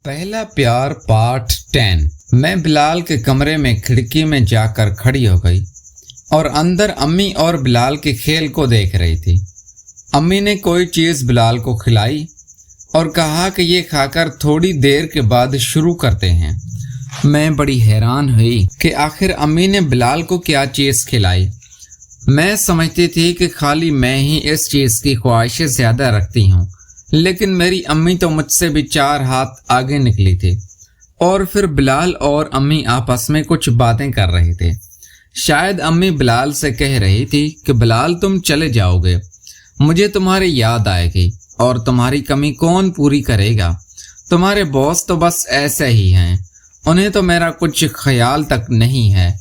पहला प्यार पार्ट 10। मैं बिलाल के कमरे में खिड़की में जाकर खड़ी हो गई और अंदर अम्मी और बिलाल के खेल को देख रही थी। अम्मी ने कोई चीज़ बिलाल को खिलाई और कहा कि ये खाकर थोड़ी देर के बाद शुरू करते हैं। मैं बड़ी हैरान हुई कि आखिर अम्मी ने बिलाल को क्या चीज़ खिलाई। मैं समझती थी कि खाली मैं ही इस चीज़ की ख्वाहिशें ज़्यादा रखती हूँ, लेकिन मेरी अम्मी तो मुझसे भी 4 हाथ आगे निकली थी। और फिर बिलाल और अम्मी आपस में कुछ बातें कर रहे थे। शायद अम्मी बिलाल से कह रही थी कि बिलाल तुम चले जाओगे, मुझे तुम्हारी याद आएगी और तुम्हारी कमी कौन पूरी करेगा। तुम्हारे बॉस तो बस ऐसे ही हैं, उन्हें तो मेरा कुछ ख्याल तक नहीं है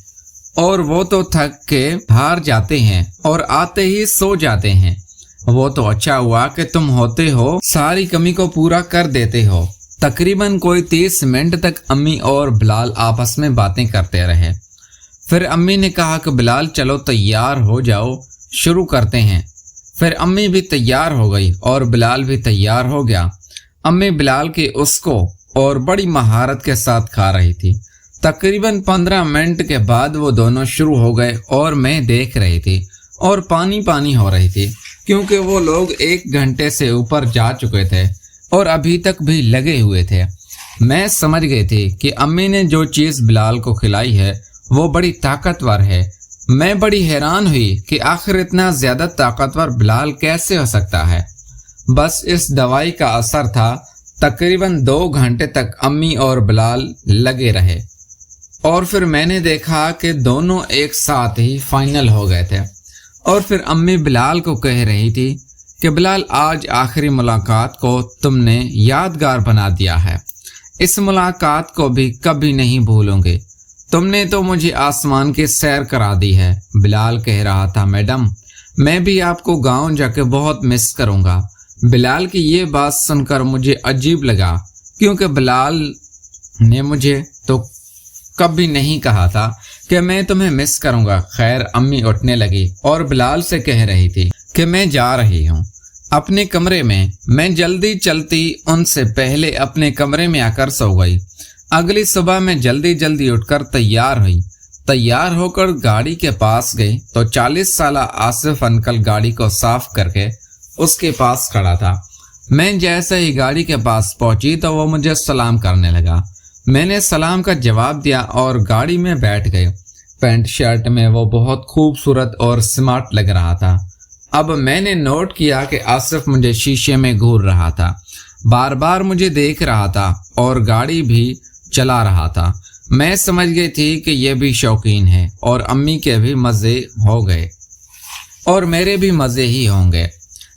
और वो तो थक के हार जाते हैं और आते ही सो जाते हैं। वो तो अच्छा हुआ कि तुम होते हो, सारी कमी को पूरा कर देते हो। तकरीबन कोई 30 मिनट तक अम्मी और बिलाल आपस में बातें करते रहे। फिर अम्मी ने कहा कि बिलाल चलो तैयार हो जाओ, शुरू करते हैं। फिर अम्मी भी तैयार हो गई और बिलाल भी तैयार हो गया। अम्मी बिलाल के उसको और बड़ी महारत के साथ खा रही थी। तकरीबन 15 मिनट के बाद वो दोनों शुरू हो गए और मैं देख रही थी और पानी पानी हो रही थी, क्योंकि वो लोग 1 घंटे से ऊपर जा चुके थे और अभी तक भी लगे हुए थे। मैं समझ गई थी कि अम्मी ने जो चीज़ बिलाल को खिलाई है वो बड़ी ताकतवर है। मैं बड़ी हैरान हुई कि आखिर इतना ज़्यादा ताकतवर बिलाल कैसे हो सकता है। बस इस दवाई का असर था। तकरीबन 2 घंटे तक अम्मी और बिलाल लगे रहे और फिर मैंने देखा कि दोनों एक साथ ही फाइनल हो गए थे। और फिर अम्मी बिलाल को कह रही थी कि बिलाल आज आखिरी मुलाकात को तुमने यादगार बना दिया है, इस मुलाकात को भी कभी नहीं भूलूंगे। तुमने तो मुझे आसमान की सैर करा दी है। बिलाल कह रहा था, मैडम मैं भी आपको गांव जाके बहुत मिस करूंगा। बिलाल की ये बात सुनकर मुझे अजीब लगा, क्योंकि बिलाल ने मुझे तो कभी नहीं कहा था कि मैं तुम्हें मिस करूंगा। खैर अम्मी उठने लगी और बिलाल से कह रही थी कि मैं जा रही हूँ अपने कमरे में। मैं जल्दी चलती उनसे पहले अपने कमरे में आकर सो गई। अगली सुबह मैं जल्दी जल्दी उठकर तैयार हुई। तैयार होकर गाड़ी के पास गई तो 40 साला आसिफ अंकल गाड़ी को साफ करके उसके पास खड़ा था। मैं जैसे ही गाड़ी के पास पहुंची तो वो मुझे सलाम करने लगा। मैंने सलाम का जवाब दिया और गाड़ी में बैठ गए। पैंट शर्ट में वो बहुत खूबसूरत और स्मार्ट लग रहा था। अब मैंने नोट किया कि आसिफ मुझे शीशे में घूर रहा था, बार बार मुझे देख रहा था और गाड़ी भी चला रहा था। मैं समझ गई थी कि ये भी शौकीन है और अम्मी के भी मज़े हो गए और मेरे भी मज़े ही होंगे।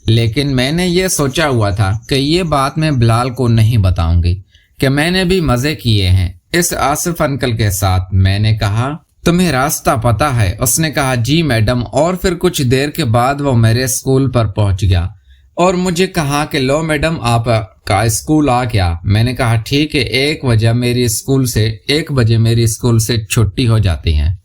लेकिन मैंने ये सोचा हुआ था कि ये बात मैं बिलाल को नहीं बताऊंगी कि मैंने भी मज़े किए हैं इस आसिफ अंकल के साथ। मैंने कहा, तुम्हें रास्ता पता है? उसने कहा, जी मैडम। और फिर कुछ देर के बाद वो मेरे स्कूल पर पहुंच गया और मुझे कहा कि लो मैडम आपका स्कूल आ गया। मैंने कहा ठीक है, 1 बजे मेरी स्कूल से छुट्टी हो जाती है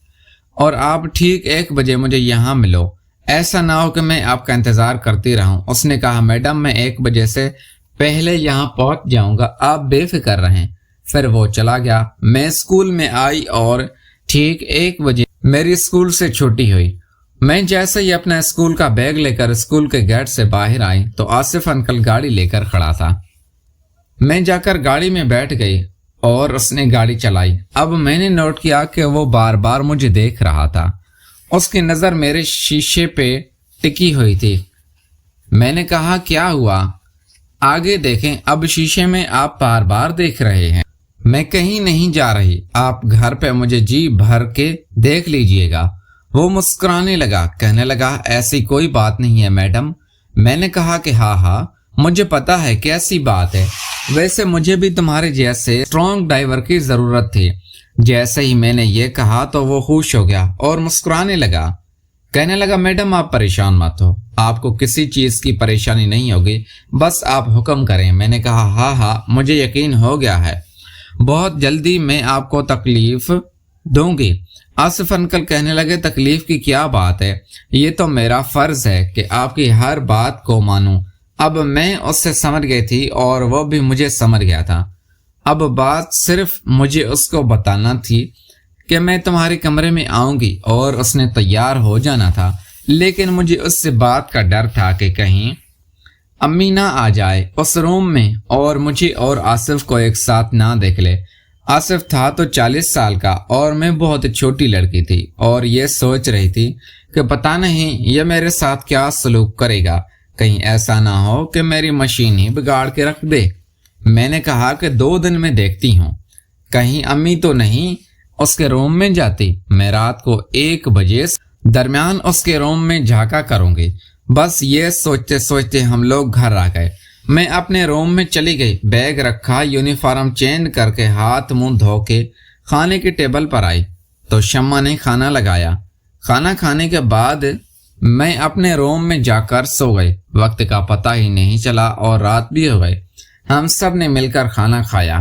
और आप ठीक 1 बजे मुझे यहाँ मिलो, ऐसा ना हो कि मैं आपका इंतज़ार करती रहूं। उसने कहा, मैडम मैं 1 बजे से पहले यहाँ पहुंच जाऊंगा, आप बेफिक्र रहें। फिर वो चला गया। मैं स्कूल में आई और ठीक 1 बजे मेरी स्कूल से छुट्टी हुई। मैं जैसे ही अपना स्कूल का बैग लेकर स्कूल के गेट से बाहर आई तो आसिफ अंकल गाड़ी लेकर खड़ा था। मैं जाकर गाड़ी में बैठ गई और उसने गाड़ी चलाई। अब मैंने नोट किया कि वो बार बार मुझे देख रहा था। उसकी नज़र मेरे शीशे पे टिकी हुई थी। मैंने कहा, क्या हुआ? आगे देखें, अब शीशे में आप बार बार देख रहे हैं। मैं कहीं नहीं जा रही, आप घर पे मुझे जी भर के देख लीजिएगा। वो मुस्कुराने लगा, कहने लगा, ऐसी कोई बात नहीं है मैडम। मैंने कहा कि हाँ मुझे पता है कैसी बात है, वैसे मुझे भी तुम्हारे जैसे स्ट्रॉन्ग ड्राइवर की ज़रूरत थी। जैसे ही मैंने ये कहा तो वो खुश हो गया और मुस्कुराने लगा, कहने लगा, मैडम आप परेशान मत हो, आपको किसी चीज़ की परेशानी नहीं होगी, बस आप हुक्म करें। मैंने कहा, हाँ मुझे यकीन हो गया है, बहुत जल्दी मैं आपको तकलीफ दूंगी। आसिफ अंकल कहने लगे, तकलीफ की क्या बात है, ये तो मेरा फ़र्ज़ है कि आपकी हर बात को मानूं। अब मैं उससे समझ गई थी और वो भी मुझे समझ गया था। اب بات صرف مجھے اس کو بتانا تھی کہ میں تمہارے کمرے میں آؤں گی اور اس نے تیار ہو جانا تھا، لیکن مجھے اس سے بات کا ڈر تھا کہ کہیں امی نہ آ جائے اس روم میں اور مجھے اور آصف کو ایک ساتھ نہ دیکھ لے۔ آصف تھا تو 40 سال کا اور میں بہت چھوٹی لڑکی تھی اور یہ سوچ رہی تھی کہ پتہ نہیں یہ میرے ساتھ کیا سلوک کرے گا، کہیں ایسا نہ ہو کہ میری مشین ہی بگاڑ کے رکھ دے۔ میں نے کہا کہ 2 دن میں دیکھتی ہوں، کہیں امی تو نہیں اس کے روم میں جاتی۔ میں رات کو 1 بجے درمیان اس کے روم میں جھانکا کروں گی۔ بس یہ سوچتے سوچتے ہم لوگ گھر آ گئے۔ میں اپنے روم میں چلی گئی، بیگ رکھا، یونیفارم چینج کر کے ہاتھ منہ دھو کے کھانے کی ٹیبل پر آئی تو شمع نے کھانا لگایا۔ کھانا کھانے کے بعد میں اپنے روم میں جا کر سو گئی۔ وقت کا پتہ ہی نہیں چلا اور رات بھی ہو گئی۔ ہم سب نے مل کر کھانا کھایا،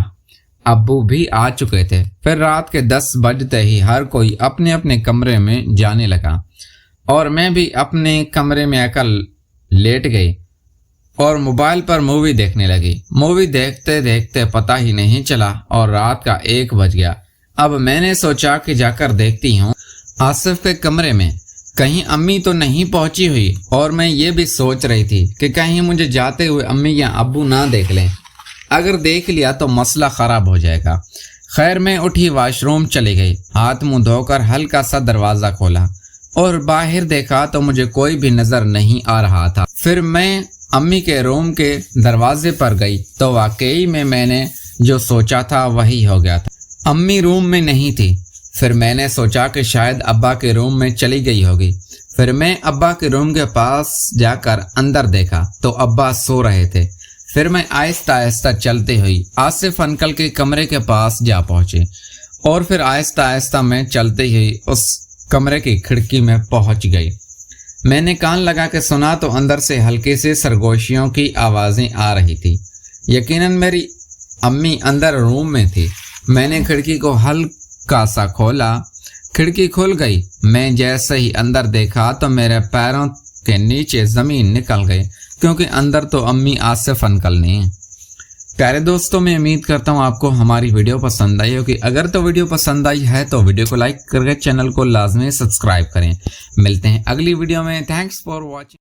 ابو بھی آ چکے تھے۔ پھر رات کے 10 بجتے ہی ہر کوئی اپنے اپنے کمرے میں جانے لگا اور میں بھی اپنے کمرے میں آ کر لیٹ گئی اور موبائل پر مووی دیکھنے لگی۔ مووی دیکھتے دیکھتے پتہ ہی نہیں چلا اور رات کا 1 بج گیا۔ اب میں نے سوچا کہ جا کر دیکھتی ہوں آصف کے کمرے میں کہیں امی تو نہیں پہنچی ہوئی، اور میں یہ بھی سوچ رہی تھی کہ کہیں مجھے جاتے ہوئے امی یا ابو نہ دیکھ لیں، اگر دیکھ لیا تو مسئلہ خراب ہو جائے گا۔ خیر میں اٹھی، واش روم چلی گئی، ہاتھ منہ دھو کر ہلکا سا دروازہ کھولا اور باہر دیکھا تو مجھے کوئی بھی نظر نہیں آ رہا تھا۔ پھر میں امی کے روم کے دروازے پر گئی تو واقعی میں نے جو سوچا تھا وہی ہو گیا تھا، امی روم میں نہیں تھی۔ پھر میں نے سوچا کہ شاید ابا کے روم میں چلی گئی ہوگی۔ پھر میں ابا کے روم کے پاس جا کر اندر دیکھا تو ابا سو رہے تھے۔ پھر میں آہستہ آہستہ چلتے ہوئی آصف انکل کے کمرے کے پاس جا پہنچی اور پھر آہستہ آہستہ میں چلتے ہوئی اس کمرے کی کھڑکی میں پہنچ گئی۔ میں نے کان لگا کے سنا تو اندر سے ہلکی سی سرگوشیوں کی آوازیں آ رہی تھی۔ یقیناً میری امی اندر روم میں تھی۔ میں نے کھڑکی کو ہلکا سا کھولا، کھڑکی کھل گئی۔ میں جیسے ہی اندر دیکھا تو میرے پیروں کے نیچے زمین نکل گئی، کیونکہ اندر تو امی آصف انکل نہیں۔ پیارے دوستوں، میں امید کرتا ہوں آپ کو ہماری ویڈیو پسند آئی ہوگی۔ اگر تو ویڈیو پسند آئی ہے تو ویڈیو کو لائک کر کے چینل کو لازمی سبسکرائب کریں۔ ملتے ہیں اگلی ویڈیو میں۔ Thanks for watching.